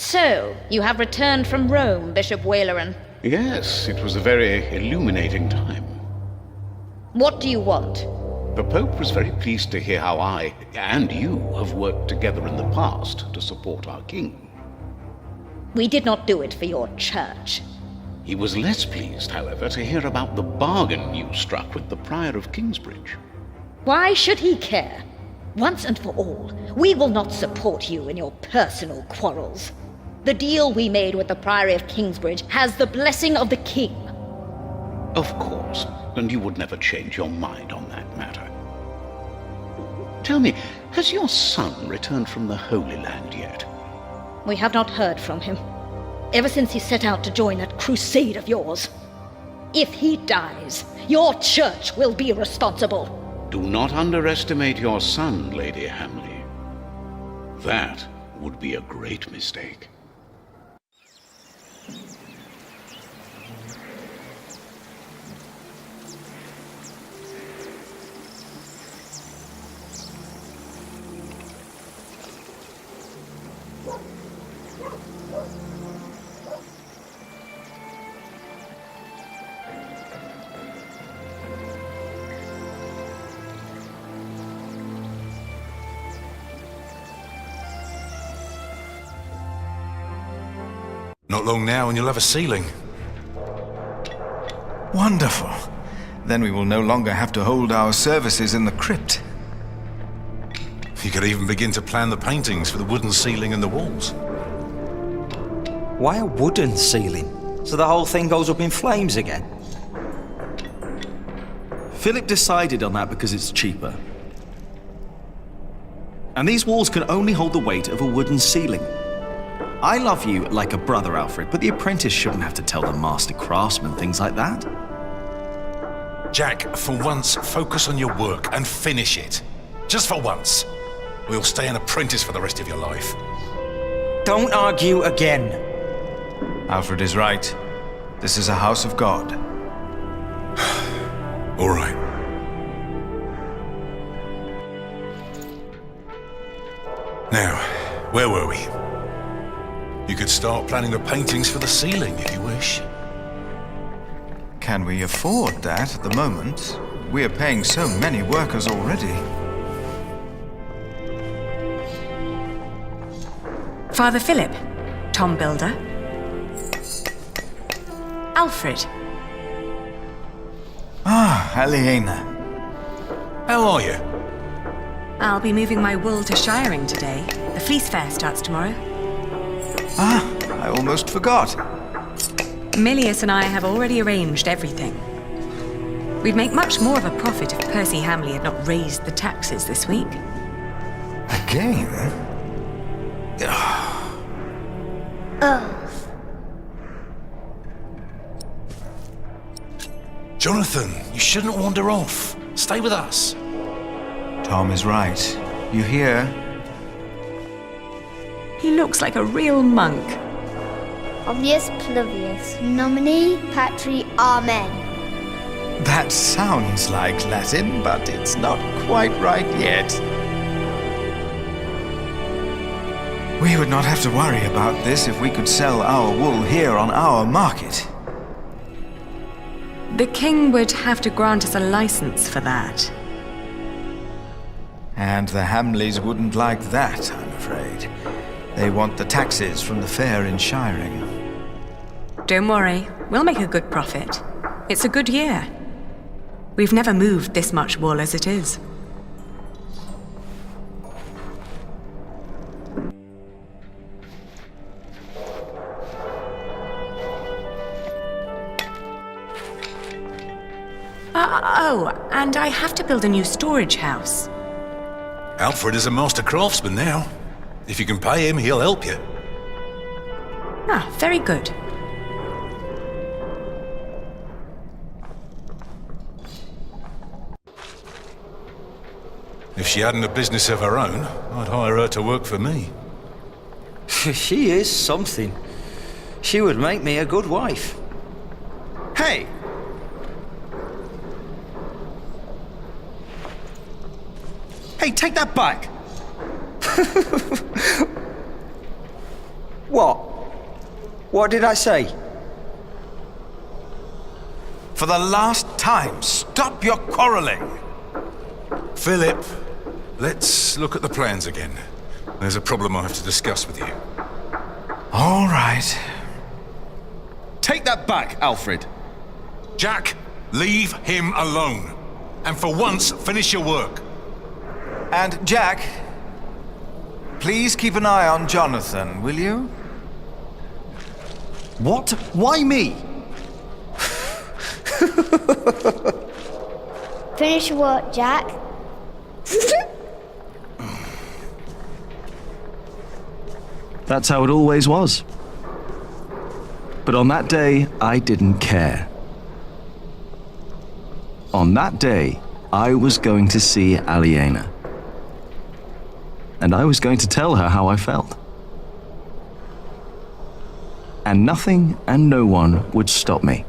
So, you have returned from Rome, Bishop Waleran. Yes, it was a very illuminating time. What do you want? The Pope was very pleased to hear how I, and you, have worked together in the past to support our king. We did not do it for your church. He was less pleased, however, to hear about the bargain you struck with the Prior of Kingsbridge. Why should he care? Once and for all, we will not support you in your personal quarrels. The deal we made with the Priory of Kingsbridge has the blessing of the king. Of course, and you would never change your mind on that matter. Tell me, has your son returned from the Holy Land yet? We have not heard from him, ever since he set out to join that crusade of yours. If he dies, your church will be responsible. Do not underestimate your son, Lady Hamley. That would be a great mistake. Not long now and you'll have a ceiling. Wonderful. Then we will no longer have to hold our services in the crypt. You could even begin to plan the paintings for the wooden ceiling and the walls. Why a wooden ceiling? So the whole thing goes up in flames again? Philip decided on that because it's cheaper. And these walls can only hold the weight of a wooden ceiling. I love you like a brother, Alfred, but the apprentice shouldn't have to tell the master craftsman things like that. Jack, for once, focus on your work and finish it. Just for once. We'll stay an apprentice for the rest of your life. Don't argue again. Alfred is right. This is a house of God. All right. Now, where were we? You could start planning the paintings for the ceiling if you wish. Can we afford that at the moment? We are paying so many workers already. Father Philip, Tom Builder. Alfred. Ah, Alieną. How are you? I'll be moving my wool to shiring today. The fleece fair starts tomorrow. Ah, I almost forgot. Milius and I have already arranged everything. We'd make much more of a profit if Percy Hamley had not raised the taxes this week. Again? Jonathan, you shouldn't wander off. Stay with us. Tom is right. You hear? He looks like a real monk. Obvious pluvius, nomine patri amen. That sounds like Latin, but it's not quite right yet. We would not have to worry about this if we could sell our wool here on our market. The king would have to grant us a license for that. And the Hamleys wouldn't like that, I'm afraid. They want the taxes from the fair in shiring. Don't worry, we'll make a good profit. It's a good year. We've never moved this much wool as it is. Oh, and I have to build a new storage house. Alfred is a master craftsman now. If you can pay him, he'll help you. Ah, very good. If she hadn't a business of her own, I'd hire her to work for me. She is something. She would make me a good wife. Hey! Hey, take that back! What? What did I say? For the last time, stop your quarreling. Philip, let's look at the plans again. There's a problem I have to discuss with you. All right. Take that back, Alfred. Jack, leave him alone. And for once, finish your work. And Jack, please keep an eye on Jonathan, will you? What? Why me? Finish your work, Jack. That's how it always was. But on that day, I didn't care. On that day, I was going to see Alieną. And I was going to tell her how I felt. And nothing and no one would stop me.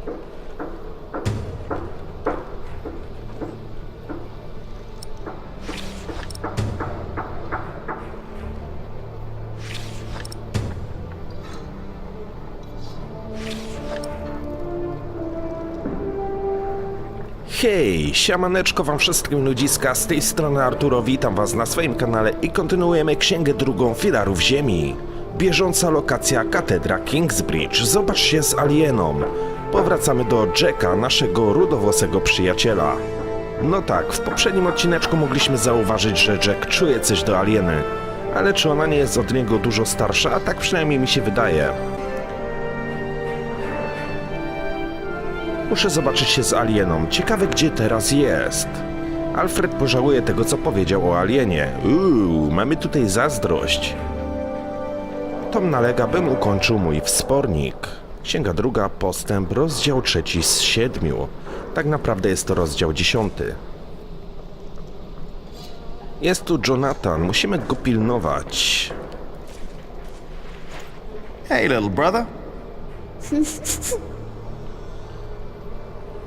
Hej, siemaneczko wam wszystkim ludziska, z tej strony Arturo, witam was na swoim kanale i kontynuujemy księgę drugą Filarów Ziemi. Bieżąca lokacja katedra Kingsbridge, zobacz się z Alieną. Powracamy do Jacka, naszego rudowłosego przyjaciela. No tak, w poprzednim odcineczku mogliśmy zauważyć, że Jack czuje coś do Alieny. Ale czy ona nie jest od niego dużo starsza? A tak przynajmniej mi się wydaje. Muszę zobaczyć się z Alieną. Ciekawe, gdzie teraz jest. Alfred pożałuje tego, co powiedział o Alienie. Mamy tutaj zazdrość. Tom nalega, bym ukończył mój wspornik. Księga druga, postęp, rozdział 3 z 7. Tak naprawdę jest to rozdział 10. Jest tu Jonathan, musimy go pilnować. Hey, little brother.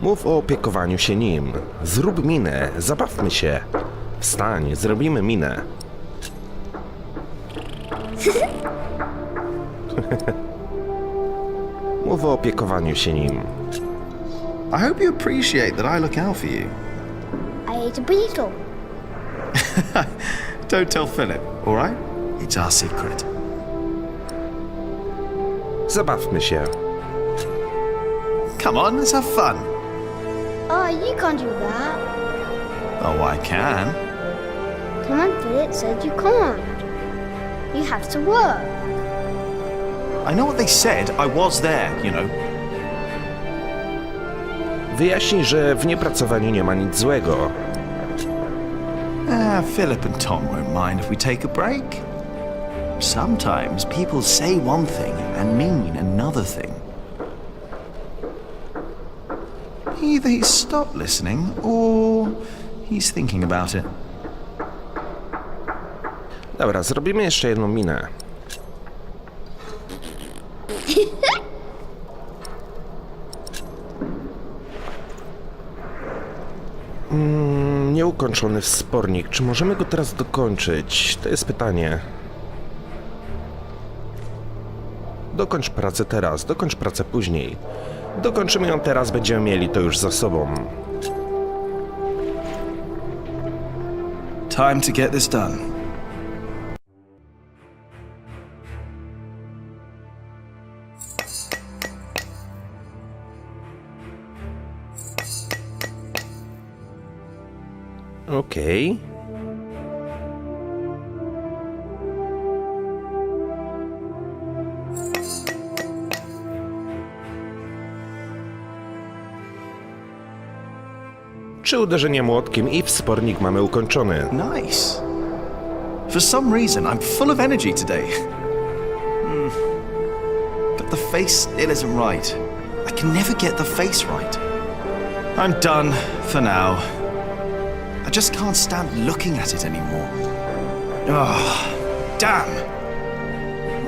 Mów o opiekowaniu się nim. Zrób minę, zabawmy się. Wstań, zrobimy minę. Mów o opiekowaniu się nim. I hope you appreciate that I look out for you. I ate a beetle. Don't tell Philip, all right? It's our secret. Zabawmy się. Come on, let's have fun. Oh, you can't do that. Oh, I can. Tom and Philip said you can't. You have to work. I know what they said. I was there, you know. Wyjaśnij, że w niepracowaniu nie ma nic złego. Philip and Tom won't mind if we take a break. Sometimes people say one thing and mean another thing. Either he's stopped listening, or he's thinking about it. Dobra, zrobimy jeszcze jedną minę. Nieukończony wspornik. Czy możemy go teraz dokończyć? To jest pytanie. Dokończ pracę teraz, dokończ pracę później. Dokończymy ją teraz, będziemy mieli to już za sobą. Time to get this done. Okej. Czy uderzenie młotkiem i wspornik mamy ukończony. Nice. For some reason, I'm full of energy today. But the face still isn't right. I can never get the face right. I'm done for now. I just can't stand looking at it anymore. Oh, damn.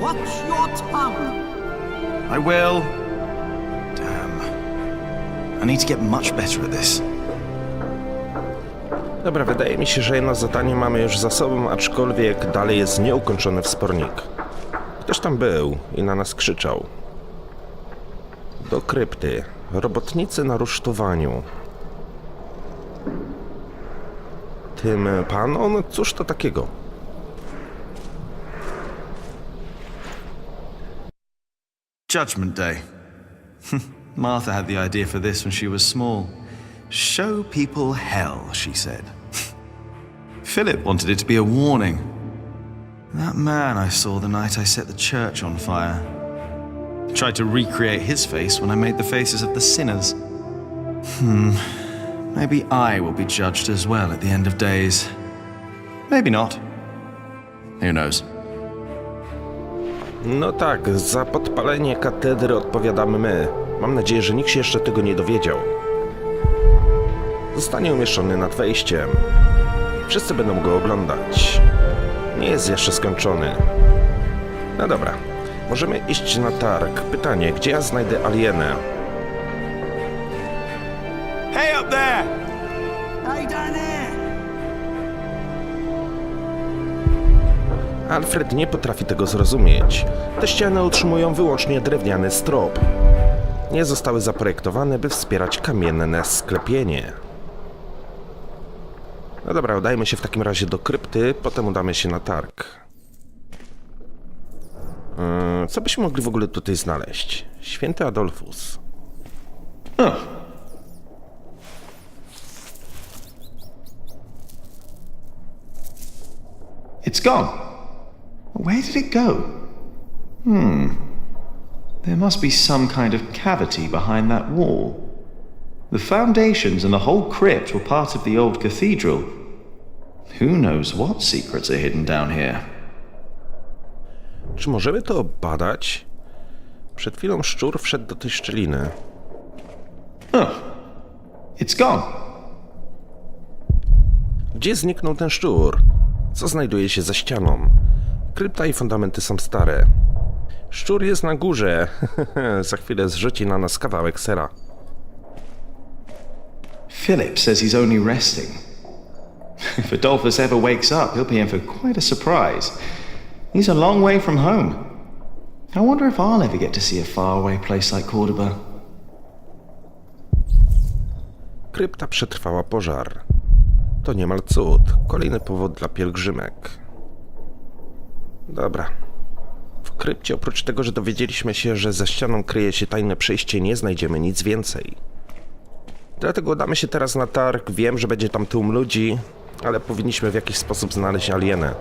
Watch your tongue. I will. Damn. I need to get much better at this. Dobra, wydaje mi się, że jedno zadanie mamy już za sobą, aczkolwiek dalej jest nieukończony wspornik. Ktoś tam był i na nas krzyczał. Do krypty. Robotnicy na rusztowaniu. Tym panom? Cóż to takiego? Judgment Day. Martha had the idea for this when she was small. Show people hell, she said. Philip wanted it to be a warning. That man I saw the night I set the church on fire. I tried to recreate his face when I made the faces of the sinners. Maybe I will be judged as well at the end of days. Maybe not. Who knows? No tak, za podpalenie katedry odpowiadamy my. Mam nadzieję, że nikt się jeszcze tego nie dowiedział. Zostanie umieszczony nad wejściem. Wszyscy będą go oglądać. Nie jest jeszcze skończony. No dobra, możemy iść na targ. Pytanie, gdzie ja znajdę Alienę? Hey up there! Hey down there! Alfred nie potrafi tego zrozumieć. Te ściany utrzymują wyłącznie drewniany strop. Nie zostały zaprojektowane, by wspierać kamienne sklepienie. No dobra, udajmy się w takim razie do krypty, potem udamy się na targ. Co byśmy mogli w ogóle tutaj znaleźć? Święty Adolfus. It's gone. Where did it go? There must be some kind of cavity behind that wall. The foundations and the whole crypt were part of the old cathedral. Who knows what secrets are hidden down here? Czy możemy to badać? Przed chwilą szczur wszedł do tej szczeliny. It's gone. Gdzie zniknął ten szczur? Co znajduje się za ścianą? Krypta i fundamenty są stare. Szczur jest na górze. Za chwilę zrzuci na nas kawałek sera. Philip says he's only resting. If Adolphus ever wakes up, he'll be in for quite a surprise. He's a long way from home. I wonder if I'll ever get to see a faraway place like Cordoba. Krypta przetrwała pożar. To niemal cud. Kolejny powód dla pielgrzymek. Dobra. W krypcie oprócz tego, że dowiedzieliśmy się, że za ścianą kryje się tajne przejście, nie znajdziemy nic więcej. Dlatego udamy się teraz na targ. Wiem, że będzie tam tłum ludzi, ale powinniśmy w jakiś sposób znaleźć Alienę.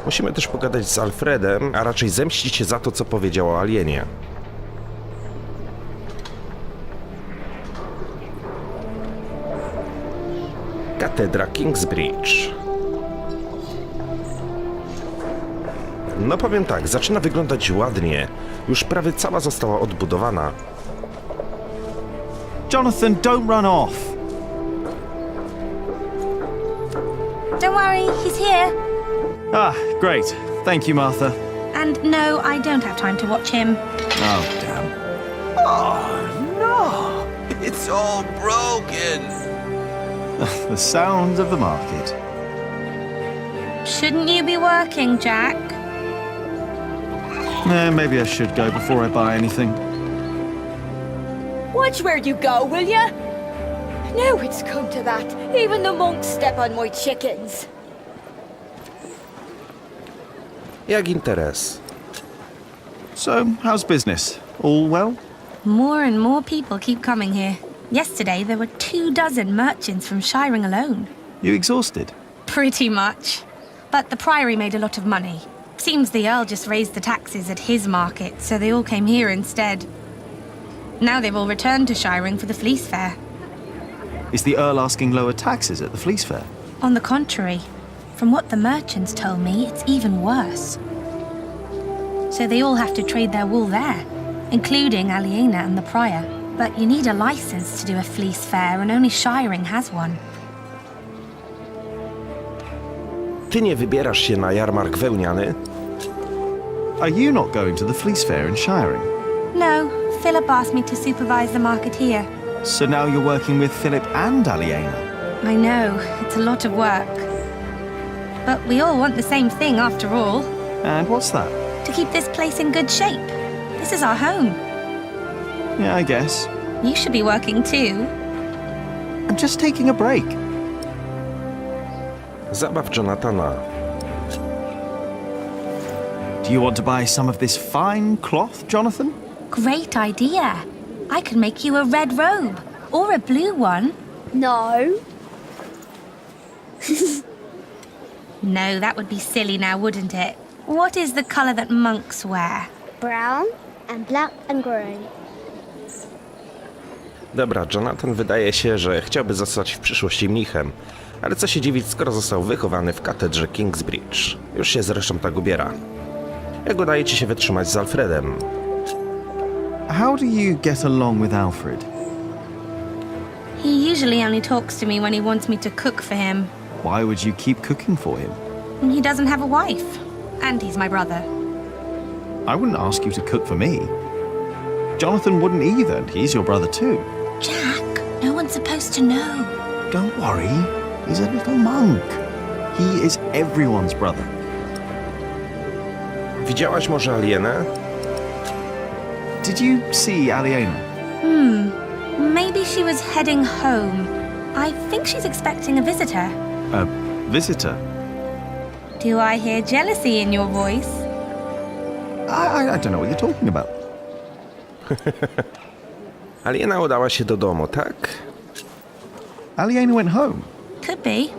Musimy też pogadać z Alfredem, a raczej zemścić się za to, co powiedział o Alienie. Katedra Kingsbridge. No powiem tak, zaczyna wyglądać ładnie. Już prawie cała została odbudowana. Jonathan, don't run off. Don't worry, he's here. Ah, great. Thank you, Martha. And no, I don't have time to watch him. Oh, damn. Oh, no! It's all broken! The sounds of the market. Shouldn't you be working, Jack? Maybe I should go before I buy anything. Watch where you go, will ya? Now it's come to that. Even the monks step on my chickens. Jak interes? So, how's business? All well? More and more people keep coming here. Yesterday, there were 24 merchants from Shiring alone. You exhausted? Pretty much. But the priory made a lot of money. Seems the Earl just raised the taxes at his market, so they all came here instead. Now they've all returned to Shiring for the fleece fair. Is the Earl asking lower taxes at the fleece fair? On the contrary, from what the merchants told me, it's even worse. So they all have to trade their wool there, including Alieną and the prior. But you need a license to do a fleece fair, and only Shiring has one. Ty nie wybierasz się na jarmark wełniany? Are you not going to the fleece fair in Shiring? No, Philip asked me to supervise the market here. So now you're working with Philip and Alieną? I know, it's a lot of work. But we all want the same thing after all. And what's that? to keep this place in good shape. This is our home. Yeah, I guess. You should be working too. I'm just taking a break. Zabaw Jonathana. Do you want to buy some of this fine cloth, Jonathan? Great idea. I could make you a red robe or a blue one. No. No, that would be silly now, wouldn't it? What is the colour that monks wear? Brown and black and grey. Dobra, Jonathan wydaje się, że chciałby zostać w przyszłości mnichem. Ale co się dziwić, skoro został wychowany w katedrze Kingsbridge. Już się zresztą tak ubiera. Jak udaje ci się wytrzymać z Alfredem? How do you get along with Alfred? He usually only talks to me when he wants me to cook for him. Why would you keep cooking for him? He doesn't have a wife. And he's my brother. I wouldn't ask you to cook for me. Jonathan wouldn't either, and he's your brother too. Jack, no one's supposed to know. Don't worry, he's a little monk. He is everyone's brother. Widziałaś może Alienę? Did you see Alieną? Maybe she was heading home. I think she's expecting a visitor. A visitor? Do I hear jealousy in your voice? I don't know what you're talking about. Aliena udała się do domu, tak? Alieną went home. Could be.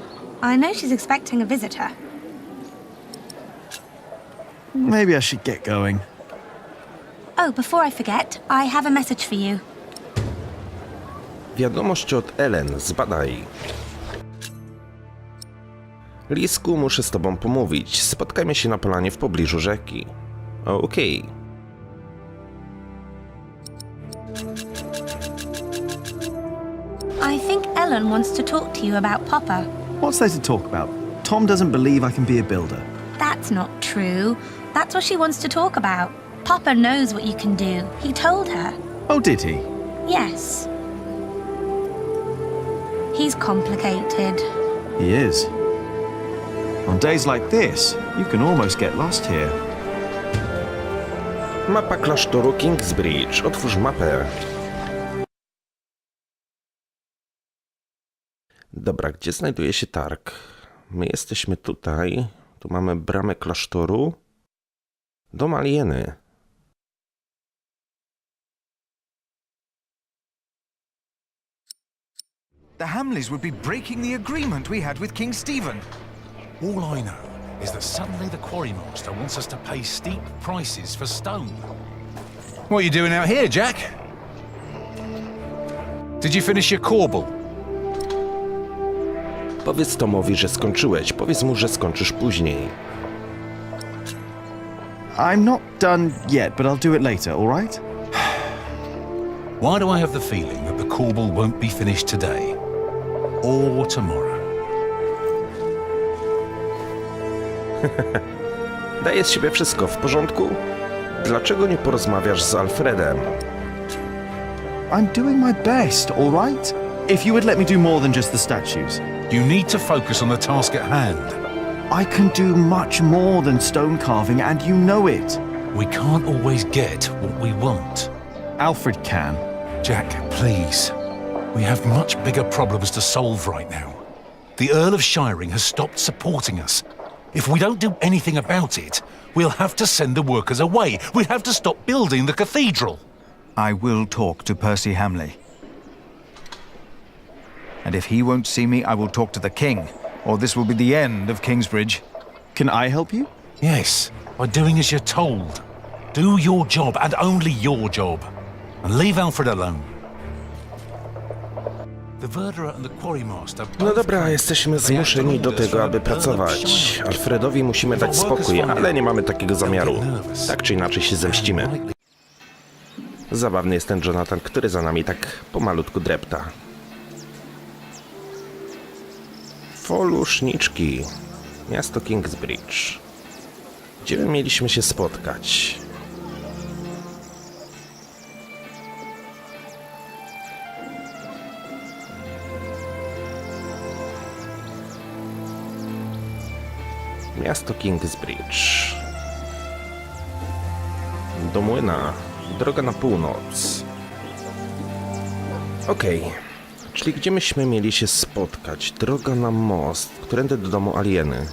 I know she's expecting a visitor. Maybe I should get going. Oh, before I forget, I have a message for you. Wiadomość od Ellen, zbadaj. Lisku, muszę z tobą pomówić. Spotkajmy się na polanie w pobliżu rzeki. Okej. I think Ellen wants to talk to you about Papa. What's there to talk about? Tom doesn't believe I can be a builder. That's not true. That's what she wants to talk about. Papa knows what you can do. He told her. Oh, did he? Yes. He's complicated. He is. On days like this, you can almost get lost here. Mapa klasztoru Kingsbridge. Otwórz mapę. Dobra, gdzie znajduje się targ? My jesteśmy tutaj. Tu mamy bramę klasztoru. Dom Alieny. The Hamleys would be breaking the agreement we had with King Stephen. All I know is that suddenly the quarry master wants us to pay steep prices for stone. What are you doing out here, Jack? Did you finish your corbel? Powiedz Tomowi, że skończyłeś. Powiedz mu, że skończysz później. I'm not done yet, but I'll do it later, all right? Why do I have the feeling that the corbel won't be finished today? Or tomorrow? Daję z siebie wszystko. W porządku? Dlaczego nie porozmawiasz z Alfredem? I'm doing my best, all right? If you would let me do more than just the statues. You need to focus on the task at hand. I can do much more than stone carving, and you know it. We can't always get what we want. Alfred can. Jack, please. We have much bigger problems to solve right now. The Earl of Shiring has stopped supporting us. If we don't do anything about it, we'll have to send the workers away. We'll have to stop building the cathedral. I will talk to Percy Hamley. And if he won't see me, I will talk to the king, or this will be the end of Kingsbridge. Can I help you? Yes, by doing as you're told. Do your job, and only your job. And leave Alfred alone. The verderer and the quarry master... No dobra, jesteśmy zmuszeni do tego, aby pracować. Alfredowi musimy dać spokój, ale nie mamy takiego zamiaru. Tak czy inaczej się zemścimy. Zabawny jest ten Jonathan, który za nami tak pomalutku drepta. Foluszniczki. Miasto Kingsbridge. Gdzie my mieliśmy się spotkać? Miasto Kingsbridge. Do młyna. Droga na północ. Okej. Czyli gdzie myśmy mieli się spotkać? Droga na most. Którędy do domu Alieny?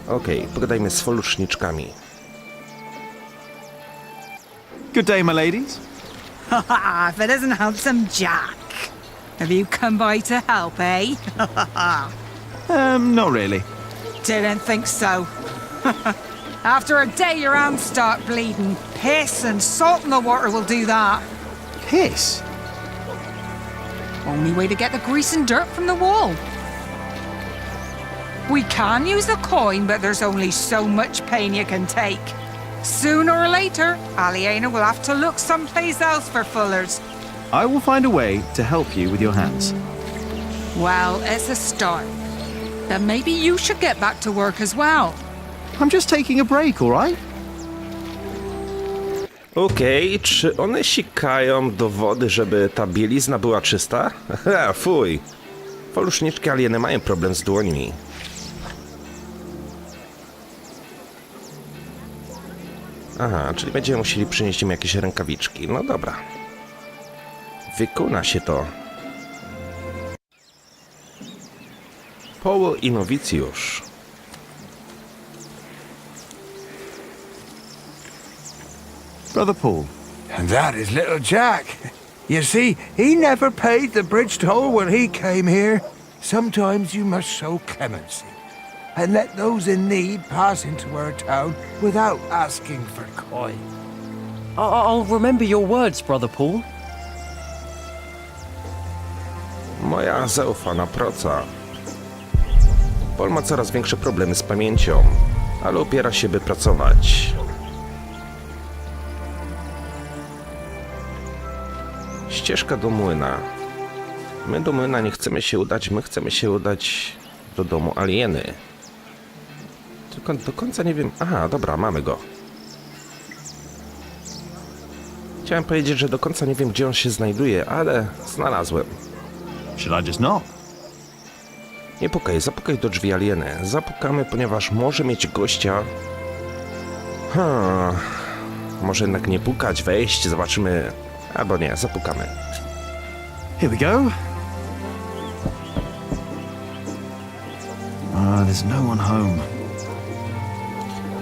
Okej, pogadajmy z foluszniczkami. Good day, my ladies. If it isn't handsome Jack. Have you come by to help, eh? Not really. Didn't think so. After a day your hands start bleeding. Piss and salt in the water will do that. Piss? Only way to get the grease and dirt from the wall. We can use a coin, but there's only so much pain you can take. Sooner or later, Alieną will have to look someplace else for fullers. I will find a way to help you with your hands. Well, it's a start. Then maybe you should get back to work as well. I'm just taking a break, all right? Okej, czy one sikają do wody, żeby ta bielizna była czysta? Haha, fuj. Foluszniczki Alieny mają problem z dłońmi. Aha, czyli będziemy musieli przynieść im jakieś rękawiczki. No dobra. Wykona się to. Poło i nowicjusz. Brother Paul. And that is little Jack. You see, he never paid the bridge toll when he came here. Sometimes you must show clemency and let those in need pass into our town without asking for coin. I'll remember your words, Brother Paul. Moja zaufana proca. Paul ma coraz większe problemy z pamięcią, ale opiera się, by pracować. Ścieżka do młyna. My do młyna nie chcemy się udać, my chcemy się udać do domu Alieny. Tylko do końca nie wiem... Aha, dobra, mamy go. Chciałem powiedzieć, że do końca nie wiem, gdzie on się znajduje, ale znalazłem. Should I just knock? Nie pukaj, zapukaj do drzwi Alieny. Zapukamy, ponieważ może mieć gościa. Może jednak nie pukać, wejść, zobaczymy. Albo nie, zapukamy. Here we go. There's no one home.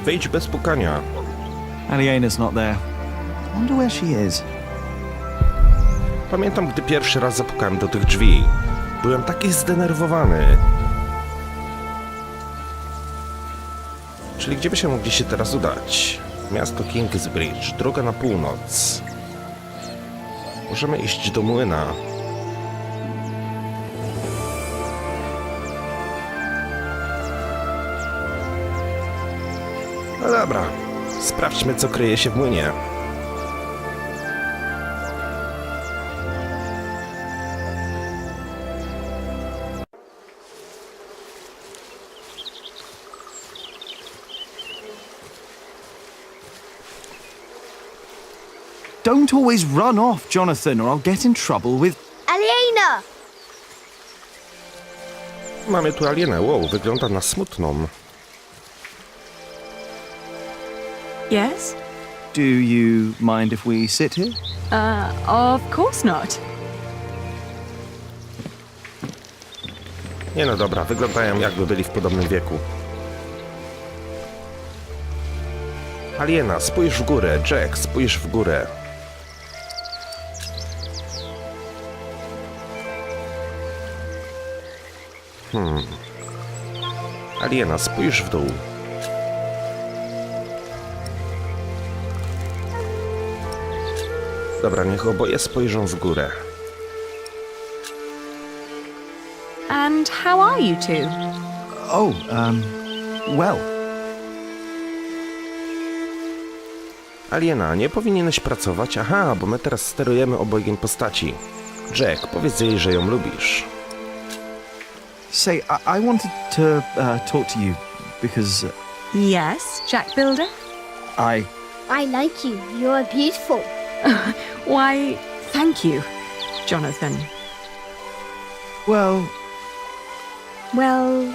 Wejdź bez pukania. Aliena's not there. Wonder where she is. Pamiętam, gdy pierwszy raz zapukałem do tych drzwi. Byłem taki zdenerwowany. Czyli gdzie byśmy mogli się teraz udać? Miasto Kingsbridge, droga na północ. Możemy iść do młyna. No dobra, sprawdźmy, co kryje się w młynie. Don't always run off, Jonathan, or I'll get in trouble with... Aliena! Mamy tu Alienę. Wow, wygląda na smutną. Yes? Do you mind if we sit here? Of course not. Nie no dobra, wyglądają jakby byli w podobnym wieku. Aliena, spójrz w górę. Jack, spójrz w górę. Aliena, spójrz w dół. Dobra, niech oboje spojrzą w górę. And how are you two? Oh, well. Aliena, nie powinieneś pracować? Aha, bo my teraz sterujemy obojgiem postaci. Jack, powiedz jej, że ją lubisz. Say, I wanted to talk to you because... Yes, Jack Builder? I like you. You are beautiful. Why, thank you, Jonathan. Well... Well,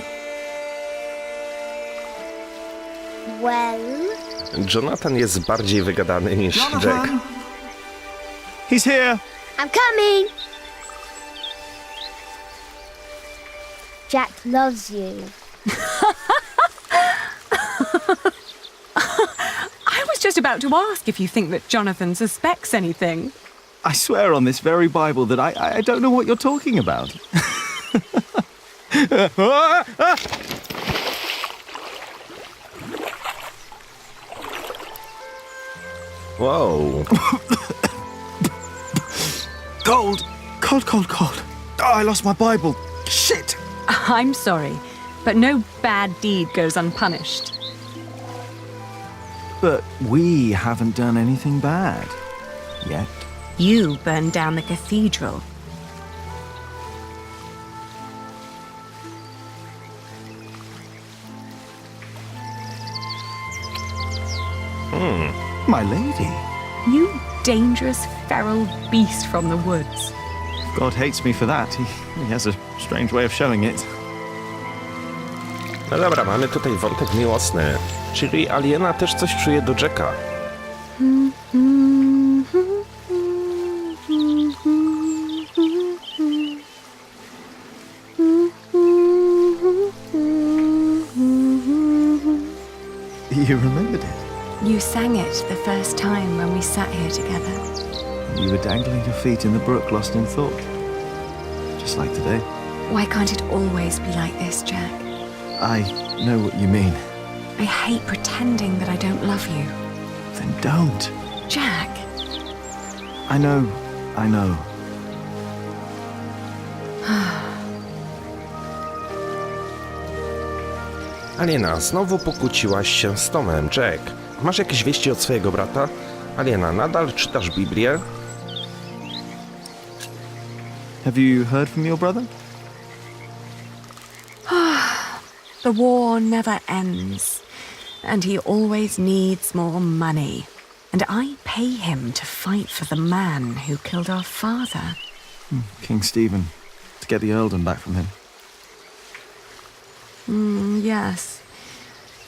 Well? Jonathan jest bardziej wygadany niż Jack. Jonathan! He's here! I'm coming! Jack loves you. I was just about to ask if you think that Jonathan suspects anything. I swear on this very Bible that I don't know what you're talking about. Wow. Cold! Cold. Oh, I lost my Bible. Shit! I'm sorry, but no bad deed goes unpunished. But we haven't done anything bad. Yet. You burned down the cathedral. My lady. You dangerous, feral beast from the woods. God hates me for that. He has a strange way of showing it. No dobra, mamy tutaj wątek miłosny. Czyli Aliena też coś czuje do Jacka. You remembered it. You sang it the first time when we sat here together. You were dangling your feet in the brook, lost in thought. Just like today. Why can't it always be like this, Jack? I know what you mean. I hate pretending that I don't love you. Then don't. Jack! I know. Aliena, znowu pokłóciłaś się z Tomem. Jack, masz jakieś wieści od swojego brata? Aliena, nadal czytasz Biblię? Have you heard from your brother? The war never ends, and he always needs more money. And I pay him to fight for the man who killed our father. King Stephen. To get the earldom back from him. Yes.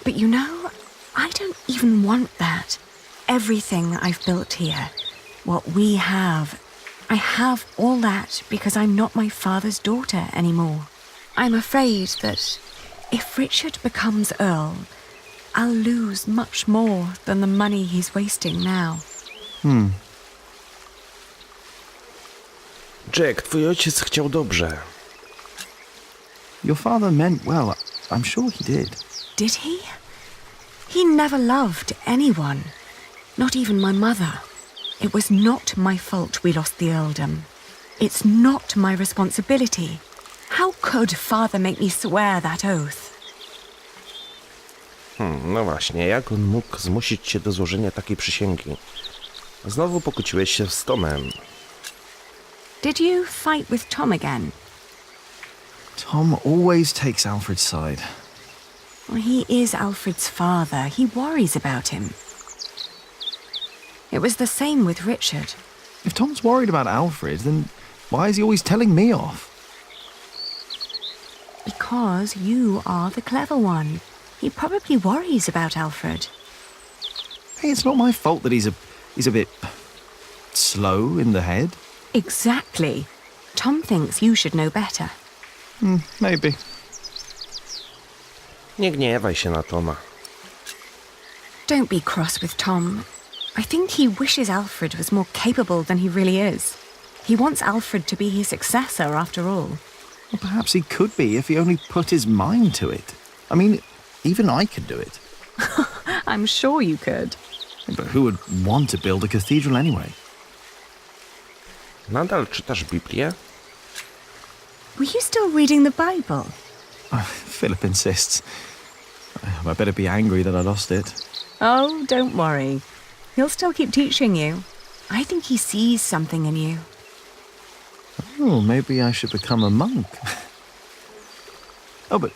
But you know, I don't even want that. Everything I've built here, what we have, I have all that because I'm not my father's daughter anymore. I'm afraid that if Richard becomes Earl, I'll lose much more than the money he's wasting now. Jack, twój ojciec chciał dobrze. Your father meant well. I'm sure he did. Did he? He never loved anyone, not even my mother. It was not my fault we lost the earldom. It's not my responsibility. How could father make me swear that oath? No właśnie, jak on mógł zmusić cię do złożenia takiej przysięgi? Znowu pokłóciłeś się z Tomem. Did you fight with Tom again? Tom always takes Alfred's side. Well, he is Alfred's father. He worries about him. It was the same with Richard. If Tom's worried about Alfred, then why is he always telling me off? Because you are the clever one. He probably worries about Alfred. Hey, it's not my fault that he's a bit slow in the head. Exactly. Tom thinks you should know better. Maybe. Nie gniewaj się na Toma. Don't be cross with Tom. I think he wishes Alfred was more capable than he really is. He wants Alfred to be his successor, after all. Well, perhaps he could be if he only put his mind to it. I mean, even I could do it. I'm sure you could. But who would want to build a cathedral anyway? Nadal czytasz Biblię? Were you still reading the Bible? Philip insists. I better be angry that I lost it. Oh, don't worry. He'll still keep teaching you. I think he sees something in you. Oh, maybe I should become a monk. Oh, but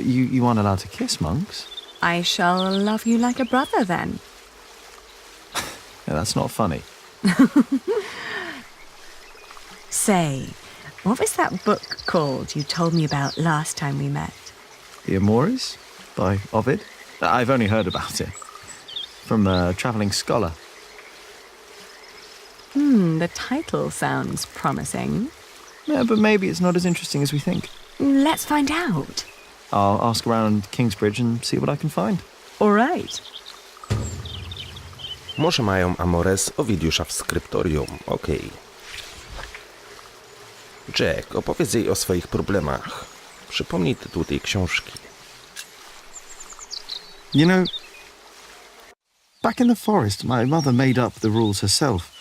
you aren't allowed to kiss monks. I shall love you like a brother, then. Yeah, that's not funny. Say, what was that book called you told me about last time we met? The Amores by Ovid. I've only heard about it. From a travelling scholar. The title sounds promising. Yeah, but maybe it's not as interesting as we think. Let's find out. I'll ask around Kingsbridge and see what I can find. All right. Może mają amores Ovidiusza w skryptorium, okej. Jack, opowiedz jej o swoich problemach. Przypomnij tytuł tej książki. You know, back in the forest, my mother made up the rules herself.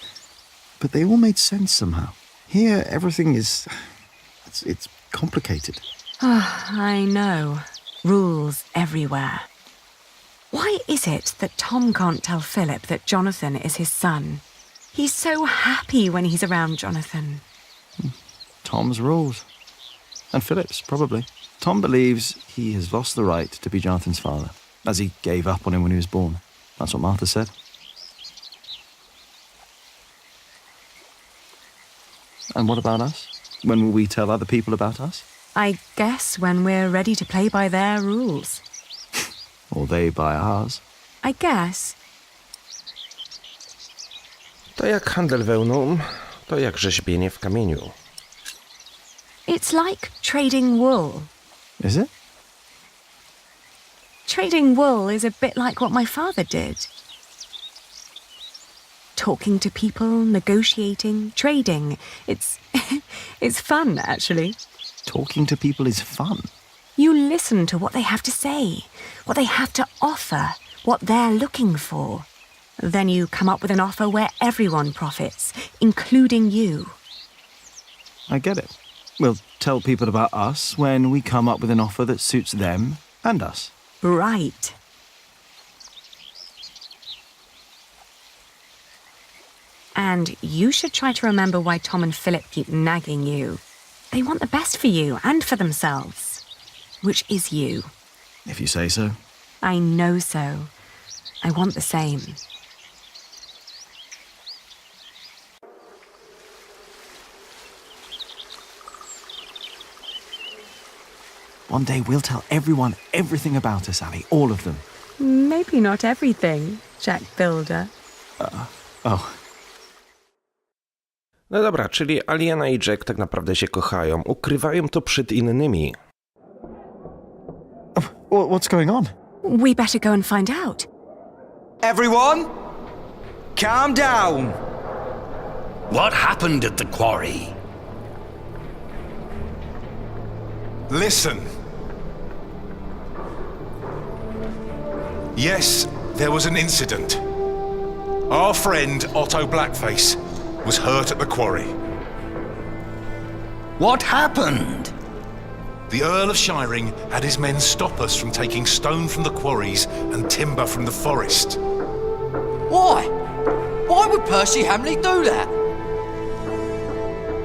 But they all made sense somehow. Here, everything is... It's complicated. I know. Rules everywhere. Why is it that Tom can't tell Philip that Jonathan is his son? He's so happy when he's around Jonathan. Tom's rules. And Philip's, probably. Tom believes he has lost the right to be Jonathan's father, as he gave up on him when he was born. That's what Martha said. And what about us? When will we tell other people about us? I guess when we're ready to play by their rules. Or they by ours? I guess. To jak handel wełną, to jak rzeźbienie w kamieniu. It's like trading wool. Is it? Trading wool is a bit like what my father did. Talking to people, negotiating, trading. It's fun, actually. Talking to people is fun. You listen to what they have to say, what they have to offer, what they're looking for. Then you come up with an offer where everyone profits, including you. I get it. We'll tell people about us when we come up with an offer that suits them and us. Right. And you should try to remember why Tom and Philip keep nagging you. They want the best for you and for themselves. Which is you. If you say so. I know so. I want the same. One day we'll tell everyone everything about us, Ali. All of them. Maybe not everything, Jack Builder. Oh. No dobra, czyli Aliena i Jack tak naprawdę się kochają. Ukrywają to przed innymi. What's going on? We better go and find out. Everyone, calm down. What happened at the quarry? Listen. Yes, there was an incident. Our friend Otto Blackface was hurt at the quarry. What happened? The Earl of Shiring had his men stop us from taking stone from the quarries and timber from the forest. Why? Why would Percy Hamley do that?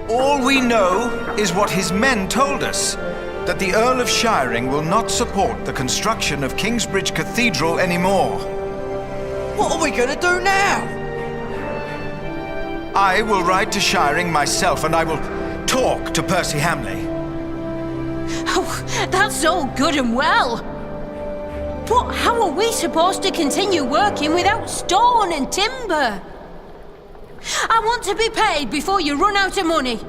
All we know is what his men told us. That the Earl of Shiring will not support the construction of Kingsbridge Cathedral anymore. What are we going to do now? I will ride to Shiring myself and I will talk to Percy Hamley. Oh, that's all good and well. But how are we supposed to continue working without stone and timber? I want to be paid before you run out of money.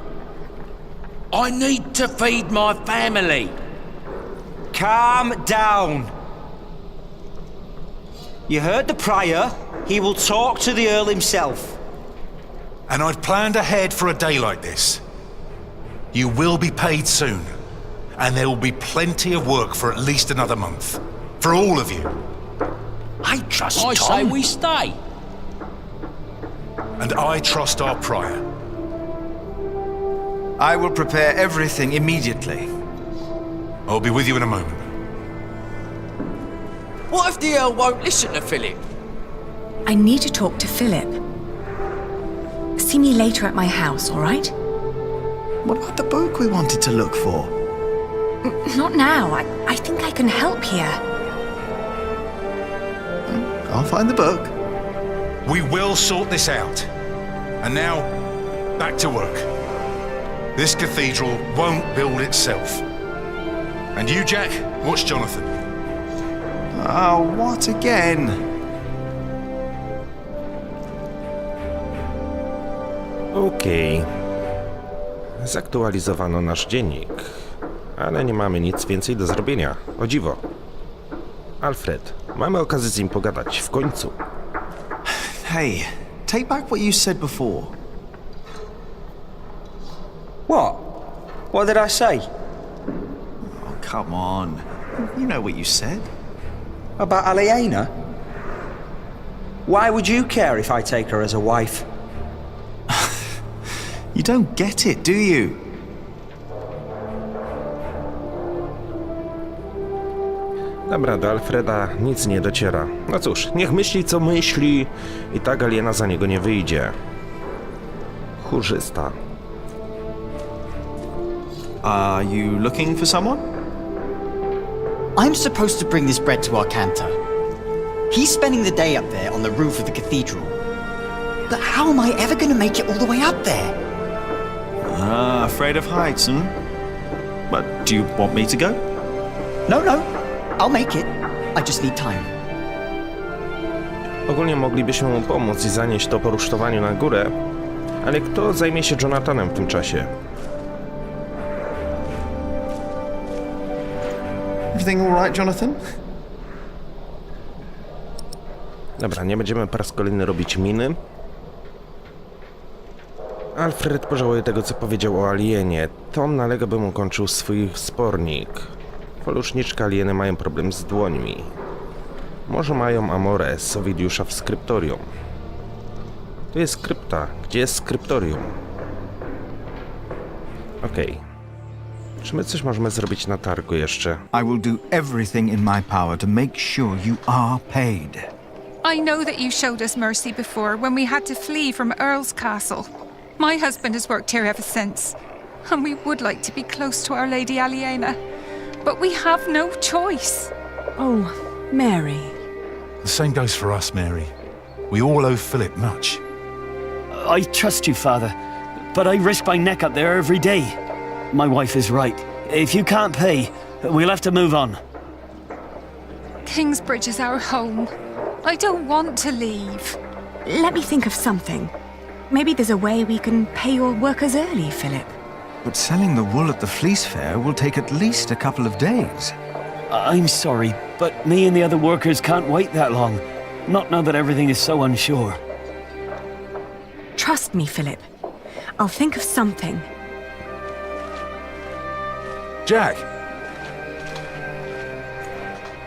I need to feed my family. Calm down. You heard the Prior. He will talk to the Earl himself. And I've planned ahead for a day like this. You will be paid soon. And there will be plenty of work for at least another month. For all of you. I trust I Tom. say we stay. And I trust our Prior. I will prepare everything immediately. I'll be with you in a moment. What if the Earl won't listen to Philip? I need to talk to Philip. See me later at my house, all right? What about the book we wanted to look for? Not now. I think I can help here. I'll find the book. We will sort this out. And now, back to work. This cathedral won't build itself. And you, Jack, watch Jonathan. Oh, what again? Okej. Zaktualizowano nasz dziennik, ale nie mamy nic więcej do zrobienia. O dziwo. Alfred, mamy okazję z nim pogadać, w końcu. Hey, take back what you said before. What? What did I say? Oh, come on. You know what you said. About Aliena? Why would you care if I take her as a wife? You don't get it, do you? Dobra, do Alfreda nic nie dociera. No cóż, niech myśli co myśli, i tak Aliena za niego nie wyjdzie. Chórzysta. Are you looking for someone? I'm supposed to bring this bread to our cantor. He's spending the day up there on the roof of the cathedral. But how am I ever going to make it all the way up there? Ah, afraid of heights, hmm? But do you want me to go? No, I'll make it. I just need time. Ogólnie moglibyśmy mu pomóc i zanieść to po rusztowaniu na górę, ale kto zajmie się Jonathanem w tym czasie? Everything all right, Jonathan? Dobra, nie będziemy po raz kolejny robić miny. Alfred pożałuje tego, co powiedział o Alienie. Tom nalega, bym ukończył swój spornik. Foluszniczka Alieny mają problem z dłońmi. Może mają amorę z Ovidiusza w skryptorium. Tu jest skrypta. Gdzie jest skryptorium? Okej. Czy my coś możemy zrobić na targu jeszcze? I will do everything in my power to make sure you are paid. I know that you showed us mercy before when we had to flee from Earl's Castle. My husband has worked here ever since, and we would like to be close to Our Lady Aliena, but we have no choice. Oh, Mary. The same goes for us, Mary. We all owe Philip much. I trust you, Father, but I risk my neck up there every day. My wife is right. If you can't pay, we'll have to move on. Kingsbridge is our home. I don't want to leave. Let me think of something. Maybe there's a way we can pay your workers early, Philip. But selling the wool at the fleece fair will take at least a couple of days. I'm sorry, but me and the other workers can't wait that long. Not now that everything is so unsure. Trust me, Philip. I'll think of something. Jack!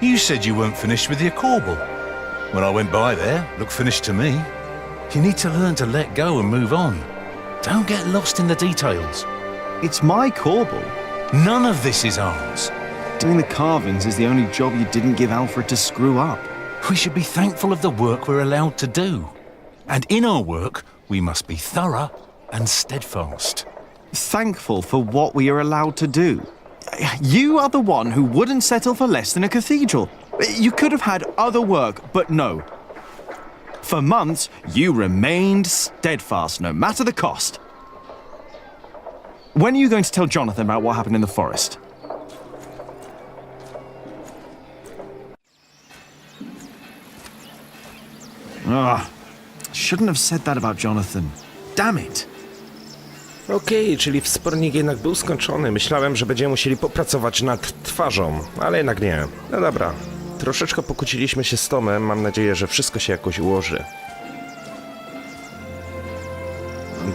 You said you weren't finished with your corbel. When I went by there, looked finished to me. You need to learn to let go and move on. Don't get lost in the details. It's my corbel. None of this is ours. Doing the carvings is the only job you didn't give Alfred to screw up. We should be thankful of the work we're allowed to do. And in our work, we must be thorough and steadfast. Thankful for what we are allowed to do. You are the one who wouldn't settle for less than a cathedral. You could have had other work, but no. For months, you remained steadfast, no matter the cost. When are you going to tell Jonathan about what happened in the forest? Shouldn't have said that about Jonathan. Damn it. Okej, czyli wspornik jednak był skończony. Myślałem, że będziemy musieli popracować nad twarzą, ale jednak nie. No dobra, troszeczkę pokłóciliśmy się z Tomem. Mam nadzieję, że wszystko się jakoś ułoży.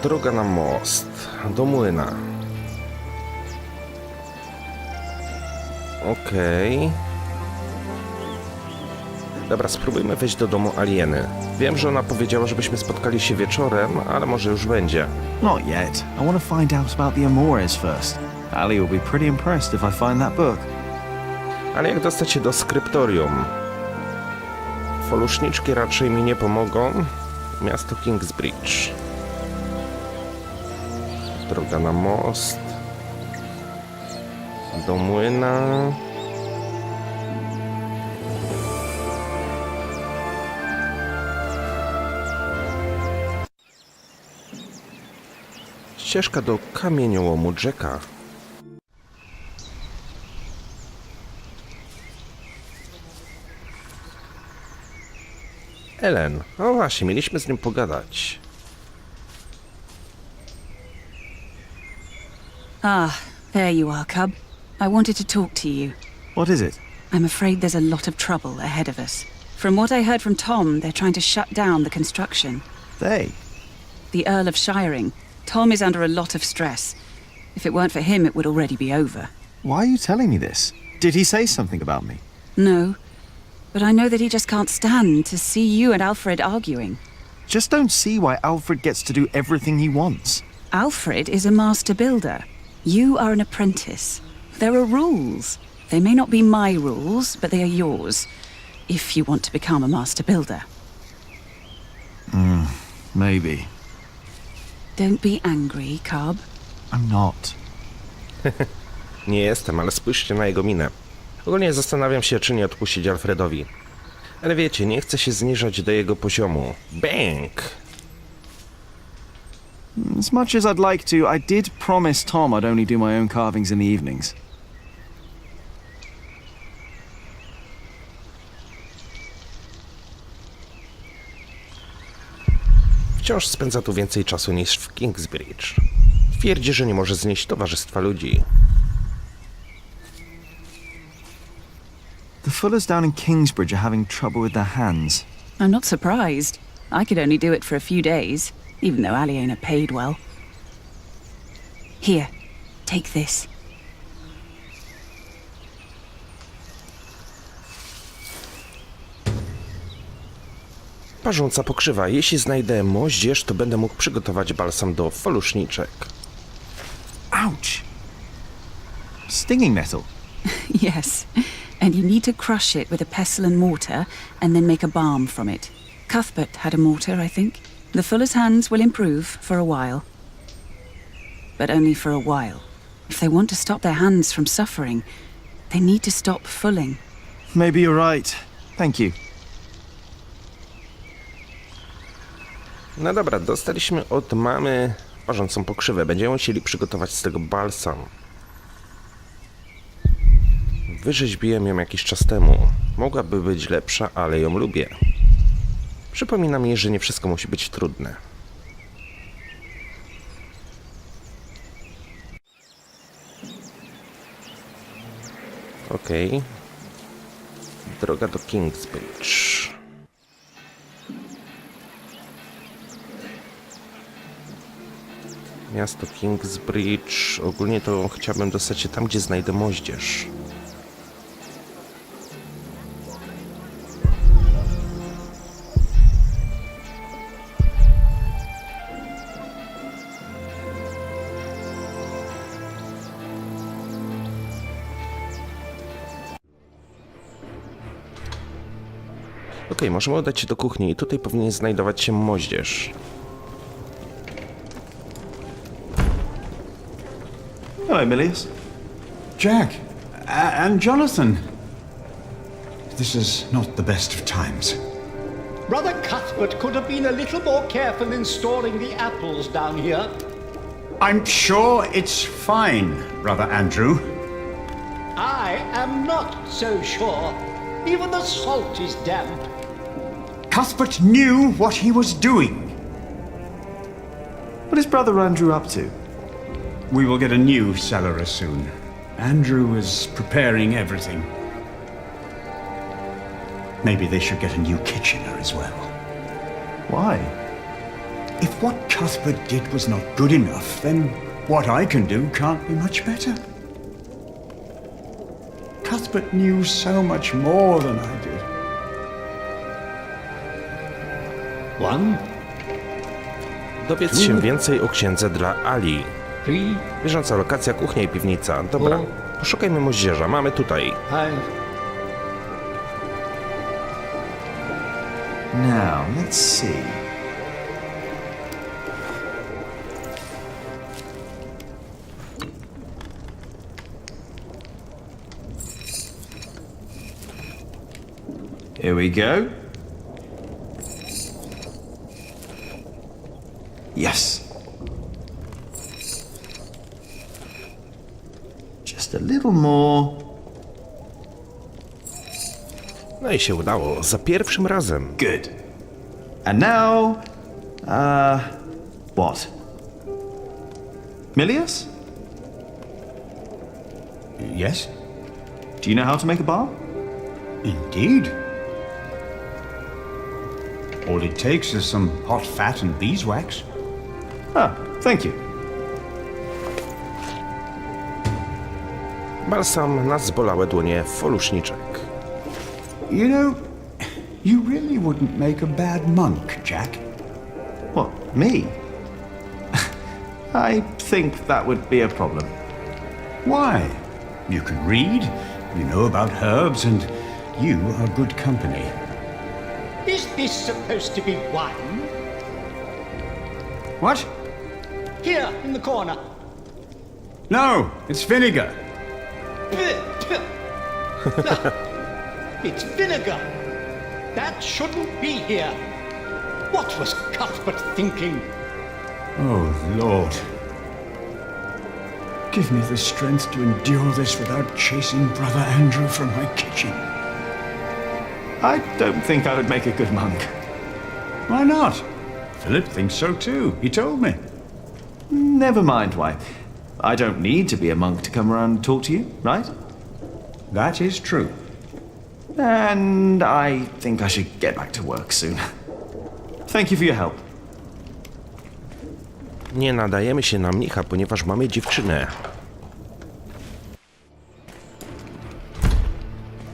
Droga na most, do młyna. Okej. Dobra, spróbujmy wejść do domu Alieny. Wiem, że ona powiedziała, żebyśmy spotkali się wieczorem, ale może już będzie. Not yet. I want to find out about the Amores first. Ali will be pretty impressed if I find that book. Ale jak dostać się do skryptorium? Foluszniczki raczej mi nie pomogą. Miasto Kingsbridge. Droga na most. Do młyna. Ścieżka do kamieniołomu Jacka. Ellen. No właśnie, mieliśmy z nim pogadać. Ah, there you are, Cub. I wanted to talk to you. What is it? I'm afraid there's a lot of trouble ahead of us. From what I heard from Tom, they're trying to shut down the construction. They? The Earl of Shiring. Tom is under a lot of stress. If it weren't for him, it would already be over. Why are you telling me this? Did he say something about me? No, but I know that he just can't stand to see you and Alfred arguing. Just don't see why Alfred gets to do everything he wants. Alfred is a master builder. You are an apprentice. There are rules. They may not be my rules, but they are yours, if you want to become a master builder. Maybe. Don't be angry, Cub. I'm not. Nie jestem, ale spójrzcie na jego minę. Ogólnie zastanawiam się, czy nie odpuścić Alfredowi. Ale wiecie, nie chcę się zniżać do jego poziomu. Bang! As much as I'd like to, I did promise Tom I'd only do my own carvings in the evenings. Wciąż spędza tu więcej czasu niż w Kingsbridge. Twierdzi, że nie może znieść towarzystwa ludzi. The Fullers down in Kingsbridge are having trouble with their hands. I'm not surprised. I could only do it for a few days, even though Alieną paid well. Here, take this. Parząca pokrzywa. Jeśli znajdę moździerz, to będę mógł przygotować balsam do foluszniczek. Ouch! Stinging nettle. Yes, and you need to crush it with a pestle and mortar, and then make a balm from it. Cuthbert had a mortar, I think. The fuller's hands will improve for a while. But only for a while. If they want to stop their hands from suffering, they need to stop fulling. Maybe you're right. Thank you. No dobra, dostaliśmy od mamy parzącą pokrzywę. Będziemy musieli przygotować z tego balsam. Wyrzeźbiłem ją jakiś czas temu. Mogłaby być lepsza, ale ją lubię. Przypomina mi, że nie wszystko musi być trudne. Okej. Droga do Kingsbridge. Miasto Kingsbridge. Ogólnie to chciałbym dostać się tam, gdzie znajdę moździerz. Okej, możemy udać się do kuchni i tutaj powinien znajdować się moździerz. Hello, Milius. Jack, and Jonathan. This is not the best of times. Brother Cuthbert could have been a little more careful in storing the apples down here. I'm sure it's fine, Brother Andrew. I am not so sure. Even the salt is damp. Cuthbert knew what he was doing. What is Brother Andrew up to? We will get a new cellar soon. Andrew is preparing everything. Maybe they should get a new kitchener as well. Why? If what Cuthbert did was not good enough, then what I can do can't be much better. Cuthbert knew so much more than I did. Dowiedz się więcej o księdze dla Ali. Bieżąca lokacja, kuchnia i piwnica. Dobra, poszukajmy moździerza. Mamy tutaj. Now, let's see. Here we go. Yes. Just a little more. No i się udało. Za pierwszym razem. Good. And now... what? Milius? Yes? Do you know how to make a bar? Indeed. All it takes is some hot fat and beeswax. Ah, thank you. Balsam na zbolałe dłonie foluszniczek. You know, you really wouldn't make a bad monk, Jack. What, me? I think that would be a problem. Why? You can read, you know about herbs, and you are good company. Is this supposed to be wine? What? Here, in the corner. No, it's vinegar. It's vinegar. That shouldn't be here. What was Cuthbert thinking? Oh, Lord. Give me the strength to endure this without chasing Brother Andrew from my kitchen. I don't think I would make a good monk. Why not? Philip thinks so too. He told me. Never mind why. I don't need to be a monk to come around and talk to you, right? That is true. And I think I should get back to work soon. Thank you for your help. Nie nadajemy się na mnicha, ponieważ mamy dziewczynę.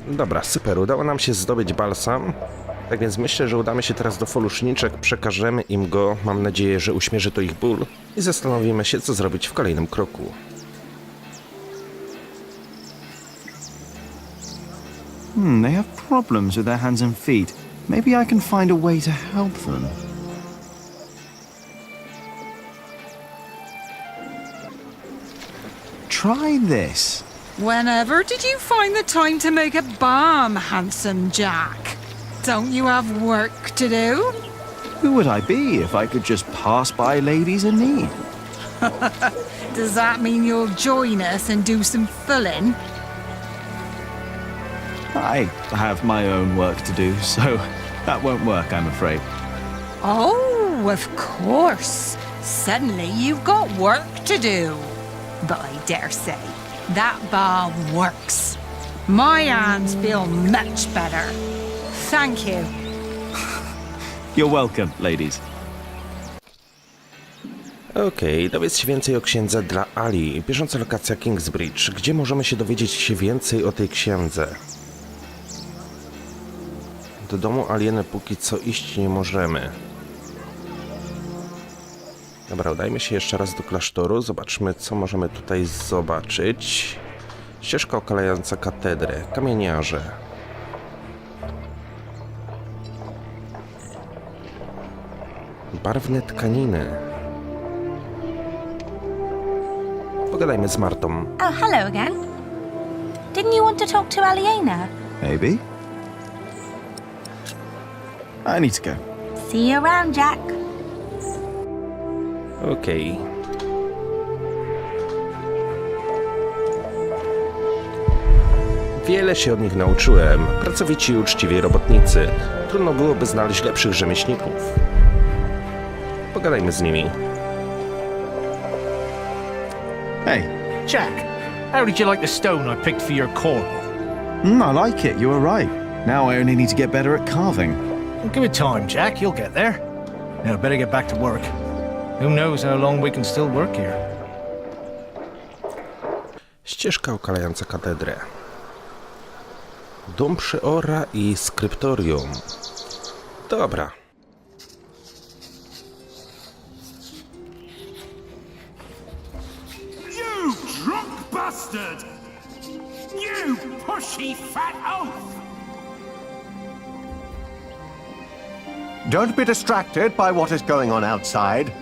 Dobra, super, udało nam się zdobyć balsam. Tak więc myślę, że udamy się teraz do foluszniczek, przekażemy im go, mam nadzieję, że uśmierzy to ich ból i zastanowimy się, co zrobić w kolejnym kroku. They have problems with their hands and feet. Maybe I can find a way to help them. Try this. Whenever did you find the time to make a balm, handsome Jack? Don't you have work to do? Who would I be if I could just pass by ladies in need? Does that mean you'll join us and do some filling? I have my own work to do, so that won't work, I'm afraid. Oh, of course. Suddenly you've got work to do. But I dare say, that balm works. My hands feel much better. Thank you. You're welcome, ladies. Okej, dowiedz się więcej o księdze dla Ali. Bieżąca lokacja Kingsbridge. Gdzie możemy się dowiedzieć się więcej o tej księdze? Do domu Alieny póki co iść nie możemy. Dobra, udajmy się jeszcze raz do klasztoru. Zobaczmy, co możemy tutaj zobaczyć. Ścieżka okalająca katedrę. Kamieniarze. Barwne tkaniny. Pogadajmy z Martą. Oh, hello again. Didn't you want to talk to Aliena? Maybe. I need to go. See you around, Jack. Okej. Wiele się od nich nauczyłem. Pracowici i uczciwi robotnicy. Trudno byłoby znaleźć lepszych rzemieślników. Pogadajmy z nimi. Hey. Jack, how did you like the stone I picked for your corbel? I like it, you were right. Now I only need to get better at carving. Well, give it time, Jack, you'll get there. Now, better get back to work. Who knows how long we can still work here? Ścieżka okalająca katedrę. Dom przeora i skryptorium. Dobra. You drunk bastard! You pushy fat oaf! Don't be distracted by what is going on outside.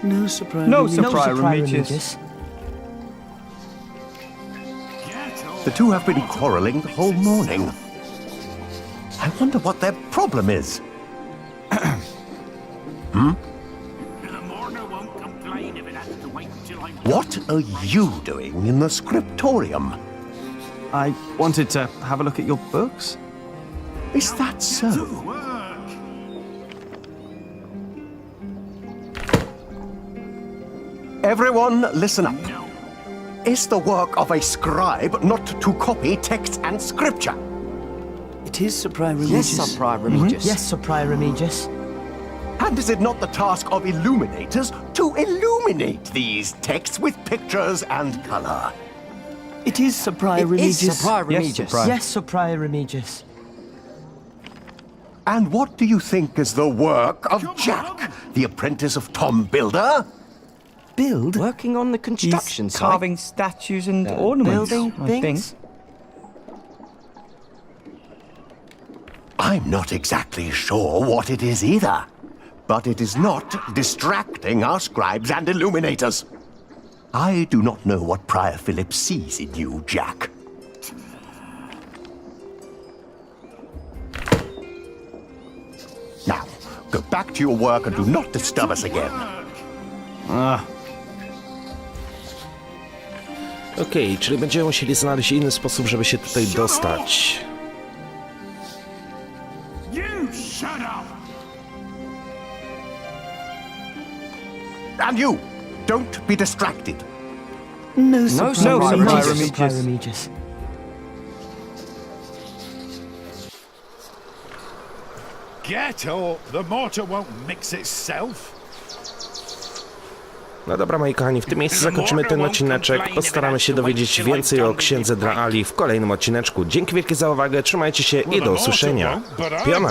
No surprise. No surprise, Remigius. The two have been quarreling the whole morning. I wonder what their problem is. What are you doing in the scriptorium? I wanted to have a look at your books. Is that so? Everyone, listen up. Is the work of a scribe not to copy text and scripture? It is, Sir Prior Yes, Remigius. Sir Prior Remigius. Yes, Sir Prior Remigius. And is it not the task of illuminators to illuminate these texts with pictures and colour? It is, Sir Prior It is, Remigius. Sir Prior Yes, Remigius. Sir Prior. Yes, Sir Prior Remigius. And what do you think is the work of Jack, the apprentice of Tom Builder? Build? Working on the construction He's site. carving statues and ornaments, Building I things. think. I'm not exactly sure what it is either. But it is not distracting our scribes and illuminators. I do not know what Prior Philip sees in you, Jack. Now, go back to your work and do not disturb us again. Okej, czyli będziemy musieli znaleźć inny sposób, żeby się tutaj dostać. You shut up! And you, don't be distracted. No, Sir No, Prior Sir Prior Remigius. Remigius. Sir Prior Remigius. Get up! The mortar won't mix itself. No dobra, moi kochani, w tym miejscu zakończymy ten odcineczek. Postaramy się dowiedzieć więcej o księdze Daedali w kolejnym odcineczku. Dzięki wielkie za uwagę, trzymajcie się i do usłyszenia. Piona!